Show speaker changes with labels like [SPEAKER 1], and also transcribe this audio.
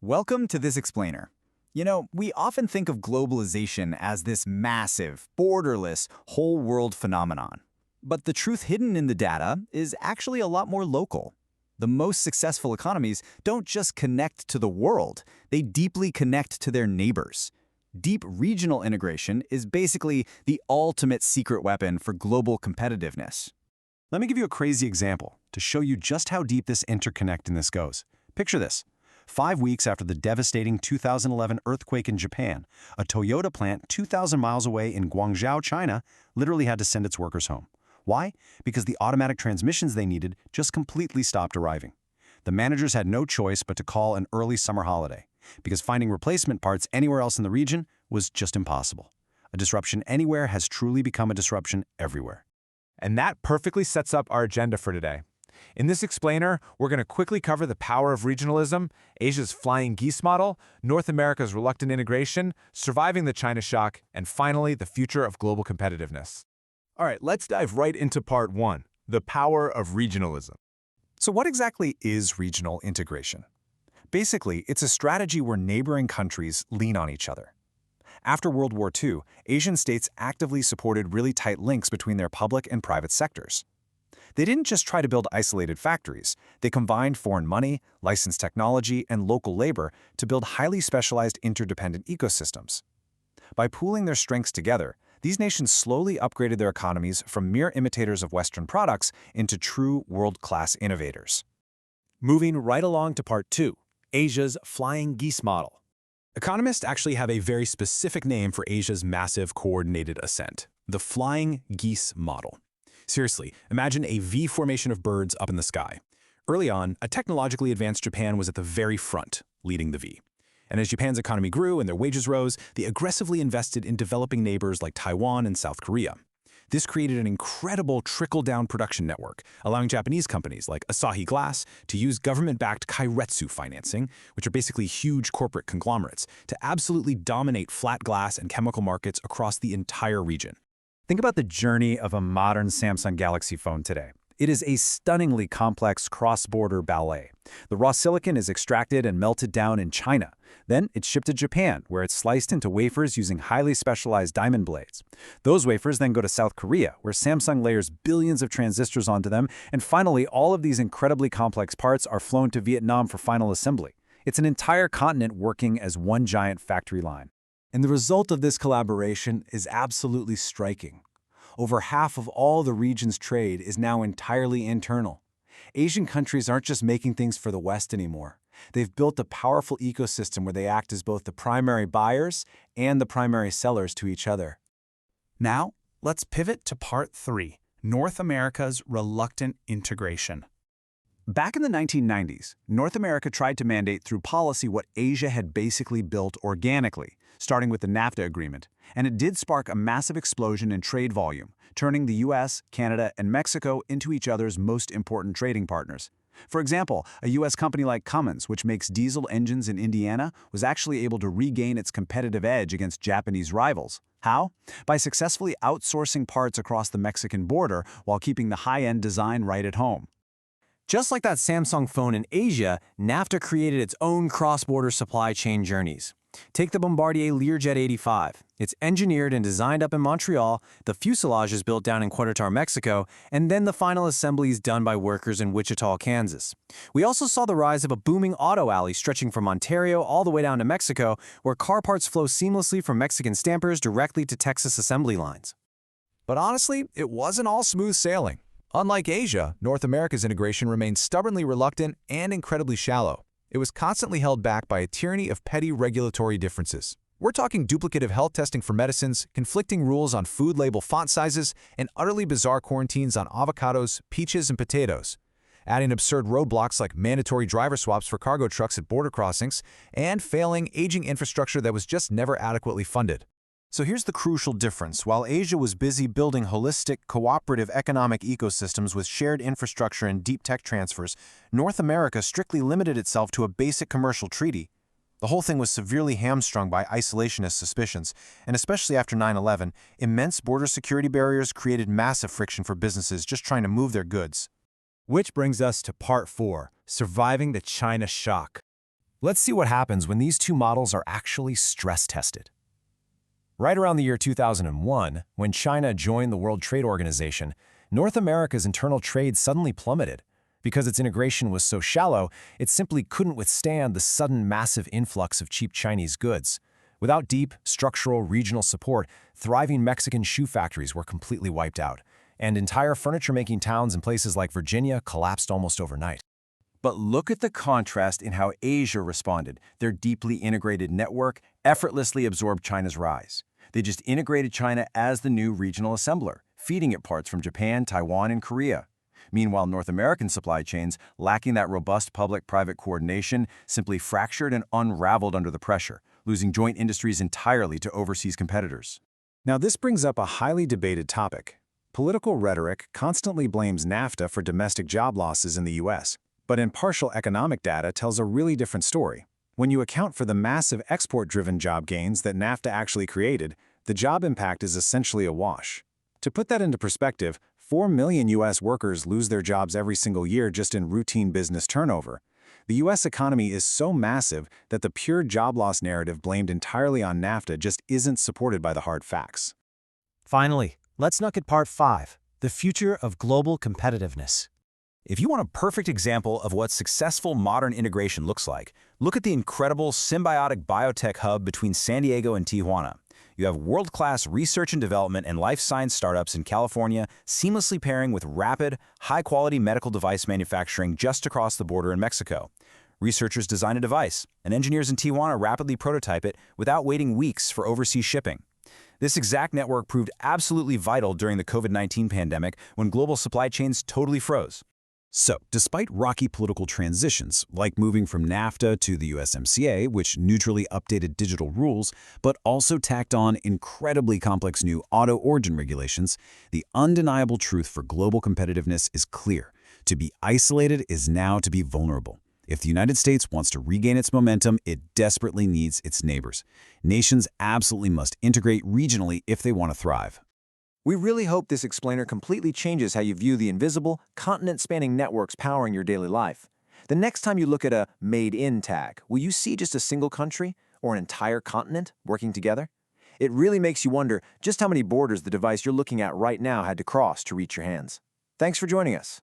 [SPEAKER 1] Welcome to this explainer. You know, we often think of globalization as this massive, borderless, whole-world phenomenon. But the truth hidden in the data is actually a lot more local. The most successful economies don't just connect to the world, they deeply connect to their neighbors. Deep regional integration is basically the ultimate secret weapon for global competitiveness.
[SPEAKER 2] Let me give you a crazy example to show you just how deep this interconnectedness goes. Picture this. 5 weeks after the devastating 2011 earthquake in Japan, a Toyota plant 2,000 miles away in Guangzhou, China, literally had to send its workers home. Why? Because the automatic transmissions they needed just completely stopped arriving. The managers had no choice but to call an early summer holiday, because finding replacement parts anywhere else in the region was just impossible. A disruption anywhere has truly become a disruption everywhere.
[SPEAKER 3] And that perfectly sets up our agenda for today. In this explainer, we're going to quickly cover the power of regionalism, Asia's flying geese model, North America's reluctant integration, surviving the China shock, and finally, the future of global competitiveness.
[SPEAKER 4] All right, let's dive right into part 1, the power of regionalism.
[SPEAKER 2] So what exactly is regional integration? Basically, it's a strategy where neighboring countries lean on each other. After World War II, Asian states actively supported really tight links between their public and private sectors. They didn't just try to build isolated factories. They combined foreign money, licensed technology, and local labor to build highly specialized interdependent ecosystems. By pooling their strengths together, these nations slowly upgraded their economies from mere imitators of Western products into true world-class innovators.
[SPEAKER 5] Moving right along to part 2, Asia's flying geese model. Economists actually have a very specific name for Asia's massive coordinated ascent, the flying geese model. Seriously, imagine a V formation of birds up in the sky. Early on, a technologically advanced Japan was at the very front, leading the V. And as Japan's economy grew and their wages rose, they aggressively invested in developing neighbors like Taiwan and South Korea. This created an incredible trickle-down production network, allowing Japanese companies like Asahi Glass to use government-backed kairetsu financing, which are basically huge corporate conglomerates, to absolutely dominate flat glass and chemical markets across the entire region.
[SPEAKER 1] Think about the journey of a modern Samsung Galaxy phone today. It is a stunningly complex cross-border ballet. The raw silicon is extracted and melted down in China. Then it's shipped to Japan, where it's sliced into wafers using highly specialized diamond blades. Those wafers then go to South Korea, where Samsung layers billions of transistors onto them, and finally, all of these incredibly complex parts are flown to Vietnam for final assembly. It's an entire continent working as one giant factory line.
[SPEAKER 5] And the result of this collaboration is absolutely striking. Over half of all the region's trade is now entirely internal. Asian countries aren't just making things for the West anymore. They've built a powerful ecosystem where they act as both the primary buyers and the primary sellers to each other.
[SPEAKER 6] Now, let's pivot to part 3, North America's reluctant integration.
[SPEAKER 1] Back in the 1990s, North America tried to mandate through policy what Asia had basically built organically, starting with the NAFTA agreement, and it did spark a massive explosion in trade volume, turning the US, Canada, and Mexico into each other's most important trading partners. For example, a US company like Cummins, which makes diesel engines in Indiana, was actually able to regain its competitive edge against Japanese rivals. How? By successfully outsourcing parts across the Mexican border while keeping the high-end design right at home.
[SPEAKER 5] Just like that Samsung phone in Asia, NAFTA created its own cross-border supply chain journeys. Take the Bombardier Learjet 85. It's engineered and designed up in Montreal, the fuselage is built down in Querétaro, Mexico, and then the final assembly is done by workers in Wichita, Kansas. We also saw the rise of a booming auto alley stretching from Ontario all the way down to Mexico, where car parts flow seamlessly from Mexican stampers directly to Texas assembly lines.
[SPEAKER 3] But honestly, it wasn't all smooth sailing. Unlike Asia, North America's integration remained stubbornly reluctant and incredibly shallow. It was constantly held back by a tyranny of petty regulatory differences. We're talking duplicative health testing for medicines, conflicting rules on food label font sizes, and utterly bizarre quarantines on avocados, peaches, and potatoes. Adding absurd roadblocks like mandatory driver swaps for cargo trucks at border crossings, and failing aging infrastructure that was just never adequately funded.
[SPEAKER 2] So here's the crucial difference. While Asia was busy building holistic, cooperative economic ecosystems with shared infrastructure and deep tech transfers, North America strictly limited itself to a basic commercial treaty. The whole thing was severely hamstrung by isolationist suspicions, and especially after 9/11, immense border security barriers created massive friction for businesses just trying to move their goods.
[SPEAKER 5] Which brings us to part 4, surviving the China shock.
[SPEAKER 2] Let's see what happens when these two models are actually stress-tested. Right around the year 2001, when China joined the World Trade Organization, North America's internal trade suddenly plummeted. Because its integration was so shallow, it simply couldn't withstand the sudden massive influx of cheap Chinese goods. Without deep, structural, regional support, thriving Mexican shoe factories were completely wiped out, and entire furniture-making towns in places like Virginia collapsed almost overnight.
[SPEAKER 1] But look at the contrast in how Asia responded. Their deeply integrated network effortlessly absorbed China's rise. They just integrated China as the new regional assembler, feeding it parts from Japan, Taiwan, and Korea. Meanwhile, North American supply chains, lacking that robust public-private coordination, simply fractured and unraveled under the pressure, losing joint industries entirely to overseas competitors.
[SPEAKER 3] Now, this brings up a highly debated topic. Political rhetoric constantly blames NAFTA for domestic job losses in the U.S., but impartial economic data tells a really different story. When you account for the massive export-driven job gains that NAFTA actually created, the job impact is essentially a wash. To put that into perspective, 4 million U.S. workers lose their jobs every single year just in routine business turnover. The U.S. economy is so massive that the pure job loss narrative blamed entirely on NAFTA just isn't supported by the hard facts.
[SPEAKER 7] Finally, let's look at Part 5, the future of global competitiveness.
[SPEAKER 5] If you want a perfect example of what successful modern integration looks like, look at the incredible symbiotic biotech hub between San Diego and Tijuana. You have world-class research and development and life science startups in California seamlessly pairing with rapid, high-quality medical device manufacturing just across the border in Mexico. Researchers design a device, and engineers in Tijuana rapidly prototype it without waiting weeks for overseas shipping. This exact network proved absolutely vital during the COVID-19 pandemic when global supply chains totally froze.
[SPEAKER 1] So, despite rocky political transitions, like moving from NAFTA to the USMCA, which neutrally updated digital rules, but also tacked on incredibly complex new auto origin regulations, the undeniable truth for global competitiveness is clear. To be isolated is now to be vulnerable. If the United States wants to regain its momentum, it desperately needs its neighbors. Nations absolutely must integrate regionally if they want to thrive.
[SPEAKER 6] We really hope this explainer completely changes how you view the invisible, continent-spanning networks powering your daily life. The next time you look at a Made in tag, will you see just a single country or an entire continent working together? It really makes you wonder just how many borders the device you're looking at right now had to cross to reach your hands. Thanks for joining us.